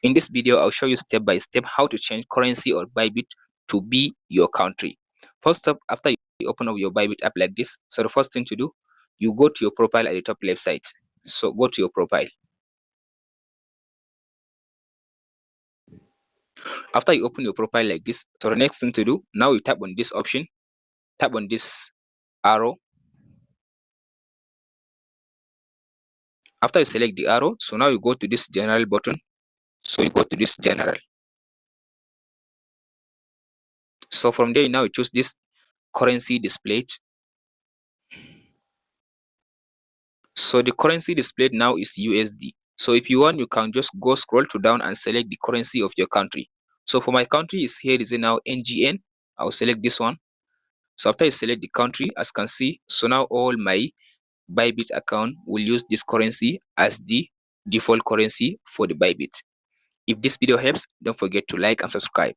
In this video, I'll show you step by step how to change currency or Bybit to be your country. First up, after you open up your Bybit app like this, so the first thing to do, you go to your profile at the top left side. So go to your profile. After you open your profile like this, so the next thing to do, now you tap on this option, tap on this arrow. After you select the arrow, so now you go to this general button. So you go to this general. So from there, now you choose this currency displayed. So the currency displayed now is USD. So if you want, you can just go scroll to down and select the currency of your country. So for my country is here is now NGN. I'll select this one. So after you select the country, as you can see, so now all my Bybit account will use this currency as the default currency for the Bybit. If this video helps, don't forget to like and subscribe.